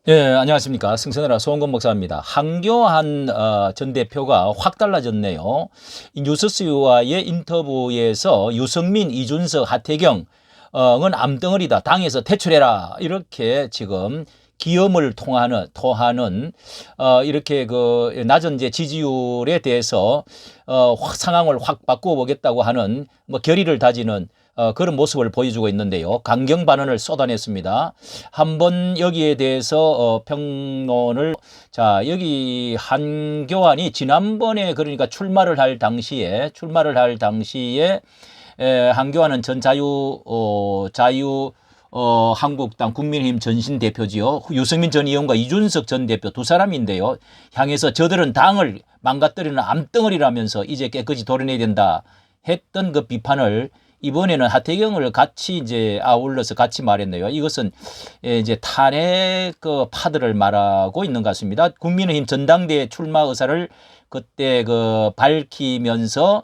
예, 안녕하십니까. 승선이라 소원건 목사입니다. 한교안 전 대표가 확 달라졌네요. 이 뉴스와의 인터뷰에서 유승민, 이준석, 하태경은 암덩어리다. 당에서 퇴출해라. 이렇게 지금 기염을 토하는 이렇게 그 낮은 이제 지지율에 대해서 확 상황을 확 바꾸어 보겠다고 하는 뭐 결의를 다지는 그런 모습을 보여주고 있는데요. 강경 발언을 쏟아냈습니다. 한번 여기에 대해서 평론을 여기 한교안이 지난번에 그러니까 출마를 할 당시에 한교안은 전 한국당 국민의힘 전신 대표지요. 유승민 전 의원과 이준석 전 대표 두 사람인데요. 향해서 저들은 당을 망가뜨리는 암덩어리라면서 이제 깨끗이 도려내야 된다 했던 그 비판을 이번에는 하태경을 같이 이제 아울러서 같이 말했네요. 이것은 이제 탄핵 그 파들을 말하고 있는 것 같습니다. 국민의힘 전당대회 출마 의사를 그때 그 밝히면서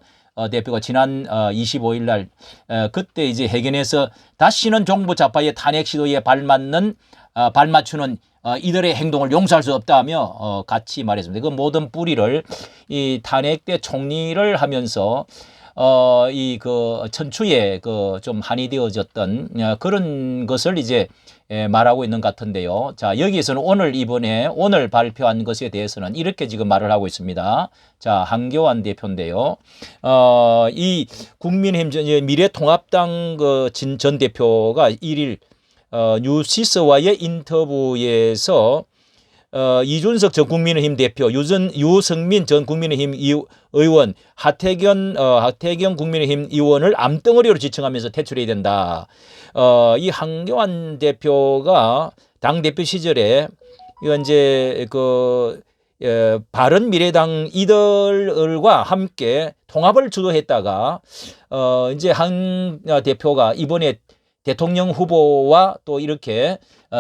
대표가 지난 25일 날 그때 이제 회견에서 다시는 정부 좌파의 탄핵 시도에 발맞추는 이들의 행동을 용서할 수 없다며 같이 말했습니다. 그 모든 뿌리를 이 탄핵 때 총리를 하면서 이 그 천추에 그 좀 한이 되어졌던 그런 것을 이제 말하고 있는 것 같은데요. 자, 여기에서는 오늘 발표한 것에 대해서는 이렇게 지금 말을 하고 있습니다. 자, 한교안 대표인데요. 이 국민의힘 미래통합당 그 전 대표가 1일 뉴시스와의 인터뷰에서 이준석 전 국민의힘 대표, 유승민 전 국민의힘 의원, 하태경 국민의힘 의원을 암덩어리로 지칭하면서 퇴출해야 된다. 이 한교안 대표가 당대표 시절에 이제 바른미래당 이들과 함께 통합을 주도했다가 이제 한 대표가 이번에 대통령 후보와 또 이렇게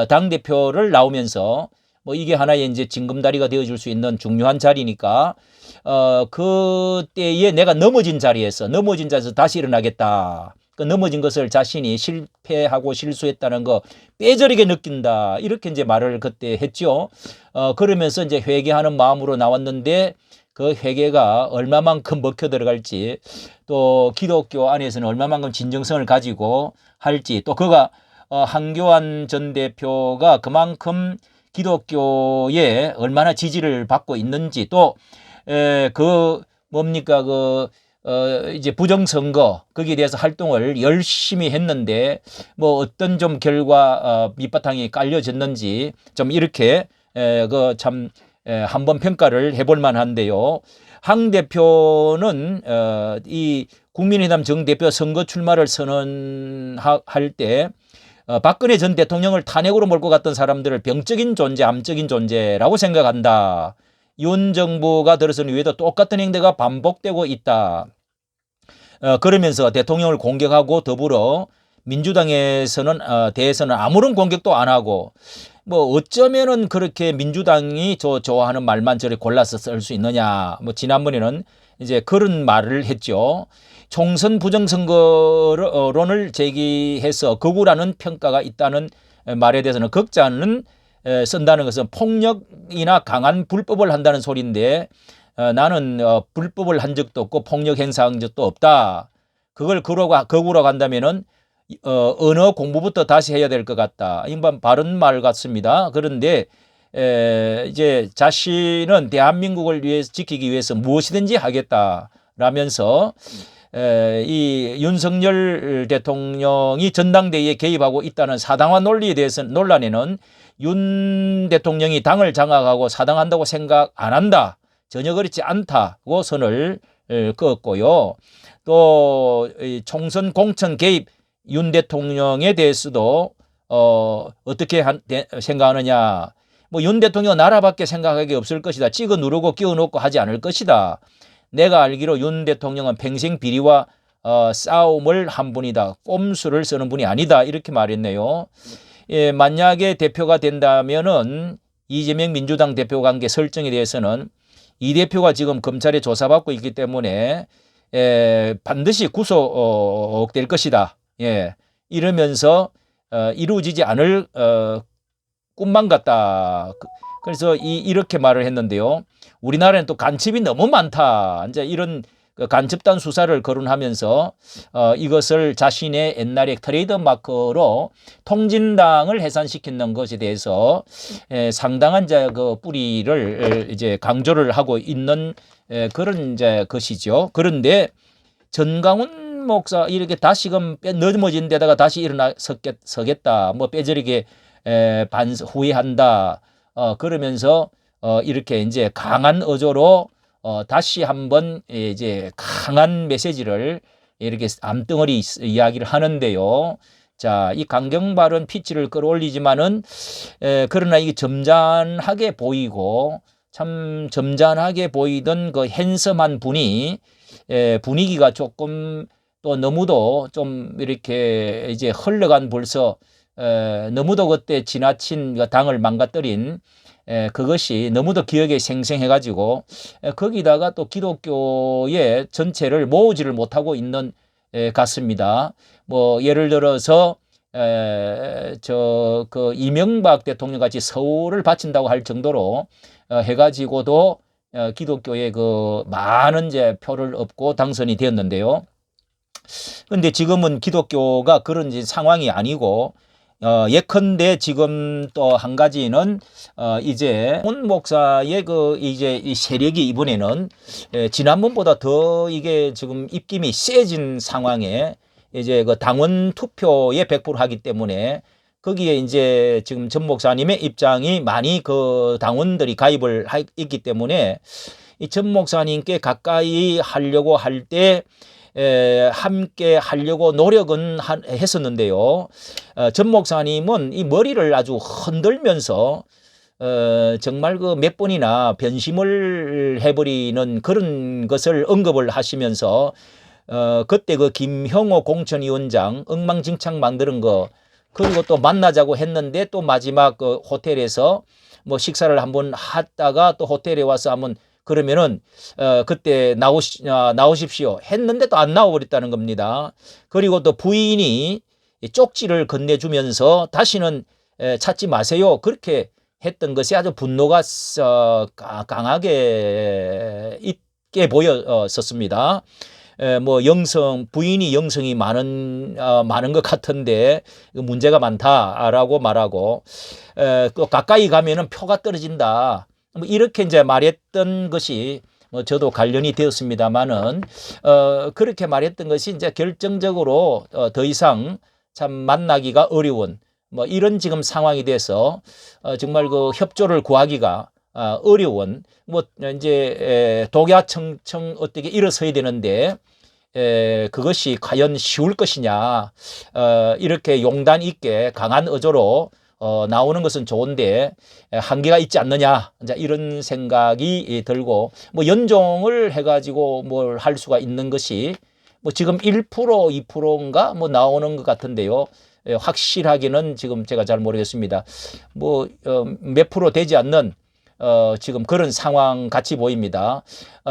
당대표를 나오면서 뭐 이게 하나의 이제 징검다리가 되어줄 수 있는 중요한 자리니까 그때에 내가 넘어진 자리에서 다시 일어나겠다. 그 넘어진 것을 자신이 실패하고 실수했다는 거 뼈저리게 느낀다. 이렇게 이제 말을 그때 했죠. 그러면서 이제 회개하는 마음으로 나왔는데 그 회개가 얼마만큼 먹혀 들어갈지 또 기독교 안에서는 얼마만큼 진정성을 가지고 할지 또 그가 한교안 전 대표가 그만큼 기독교에 얼마나 지지를 받고 있는지 또 이제 부정선거 거기에 대해서 활동을 열심히 했는데 뭐 어떤 좀 결과 밑바탕이 깔려졌는지 좀 이렇게 한번 평가를 해볼 만한데요. 한 대표는 이 국민의당 정대표 선거 출마를 선언할 때 박근혜 전 대통령을 탄핵으로 몰고 갔던 사람들을 병적인 존재, 암적인 존재라고 생각한다. 윤 정부가 들어선 이후에도 똑같은 행태가 반복되고 있다. 그러면서 대통령을 공격하고 더불어 민주당에서는 대해서는 아무런 공격도 안 하고 뭐 어쩌면은 그렇게 민주당이 좋아하는 말만 저리 골라서 쓸 수 있느냐. 뭐 지난번에는 이제 그런 말을 했죠. 총선 부정선거론을 제기해서 거부라는 평가가 있다는 말에 대해서는 극자는 쓴다는 것은 폭력이나 강한 불법을 한다는 소리인데 나는 불법을 한 적도 없고 폭력 행사한 적도 없다. 그걸 거꾸로 간다면은 언어 공부부터 다시 해야 될 것 같다. 이건 바른 말 같습니다. 그런데 이제 자신은 대한민국을 지키기 위해서 무엇이든지 하겠다라면서 이 윤석열 대통령이 전당대회에 개입하고 있다는 사당화 논리에 대해서 논란에는 윤 대통령이 당을 장악하고 사당한다고 생각 안 한다. 전혀 그렇지 않다고 선을 그었고요. 또 총선 공천 개입 윤 대통령에 대해서도 어떻게 생각하느냐. 뭐 윤 대통령 나라밖에 생각하기 없을 것이다. 찍어 누르고 끼워 놓고 하지 않을 것이다. 내가 알기로 윤 대통령은 평생 비리와 싸움을 한 분이다. 꼼수를 쓰는 분이 아니다. 이렇게 말했네요. 예, 만약에 대표가 된다면은 이재명 민주당 대표 관계 설정에 대해서는 이 대표가 지금 검찰에 조사받고 있기 때문에 반드시 구속될 것이다. 예, 이러면서 이루어지지 않을 꿈만 같다. 그래서 이렇게 말을 했는데요. 우리나라는 또 간첩이 너무 많다. 이제 이런 그 간첩단 수사를 거론하면서 이것을 자신의 옛날에 트레이드 마크로 통진당을 해산시키는 것에 대해서 상당한 이제 그 뿌리를 이제 강조를 하고 있는 그런 이제 것이죠. 그런데 전강훈 목사 이렇게 다시금 넘어진 데다가 다시 일어나 서겠다. 뭐 뼈저리게 후회한다. 그러면서 이렇게 이제 강한 어조로 다시 한번 이제 강한 메시지를 이렇게 암덩어리 이야기를 하는데요. 자, 이 강경 발언 피치를 끌어올리지만은 그러나 이게 점잖하게 보이고 참 점잖하게 보이던 그 핸섬한 분이 분위기가 조금 또 너무도 좀 이렇게 이제 흘러간 벌써 너무도 그때 지나친 당을 망가뜨린 그것이 너무도 기억에 생생해가지고 거기다가 또 기독교의 전체를 모으지를 못하고 있는 같습니다. 뭐 예를 들어서 저 그 이명박 대통령 같이 서울을 바친다고 할 정도로 해가지고도 기독교의 그 많은 이제 표를 얻고 당선이 되었는데요. 근데 지금은 기독교가 그런 상황이 아니고 예컨대 지금 또 한 가지는 이제 온 목사의 그 이제 이 세력이 이번에는 지난번보다 더 이게 지금 입김이 세진 상황에 이제 그 당원 투표에 100% 하기 때문에 거기에 이제 지금 전 목사님의 입장이 많이 그 당원들이 가입을 있기 때문에 이 전 목사님께 가까이 하려고 할 때 함께 하려고 노력은 했었는데요. 전 목사님은 이 머리를 아주 흔들면서 정말 그 몇 번이나 변심을 해버리는 그런 것을 언급을 하시면서 그때 그 김형호 공천위원장 엉망진창 만드는 거 그리고 또 만나자고 했는데 또 마지막 그 호텔에서 뭐 식사를 한번 하다가 또 호텔에 와서 한번 그러면은 그때 나오십시오 했는데 또 안 나와버렸다는 겁니다. 그리고 또 부인이 쪽지를 건네주면서 다시는 찾지 마세요 그렇게 했던 것이 아주 분노가 강하게 있게 보였었습니다. 뭐 부인이 영성이 많은 것 같은데 문제가 많다라고 말하고 또 가까이 가면은 표가 떨어진다. 뭐 이렇게 이제 말했던 것이 뭐 저도 관련이 되었습니다만은 그렇게 말했던 것이 이제 결정적으로 더 이상 참 만나기가 어려운 뭐 이런 지금 상황이 돼서 정말 그 협조를 구하기가 어려운 뭐 이제 독야청청 어떻게 일어서야 되는데 그것이 과연 쉬울 것이냐 이렇게 용단 있게 강한 어조로 나오는 것은 좋은데 한계가 있지 않느냐 이런 생각이 들고 뭐 연종을 해가지고 뭘 할 수가 있는 것이 뭐 지금 1% 2%인가 뭐 나오는 것 같은데요. 확실하게는 지금 제가 잘 모르겠습니다. 뭐 몇 프로 되지 않는 지금 그런 상황 같이 보입니다.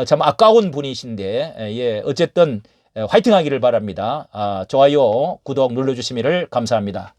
참 아까운 분이신데 예 어쨌든 화이팅 하기를 바랍니다. 좋아요 구독 눌러주시기를 감사합니다.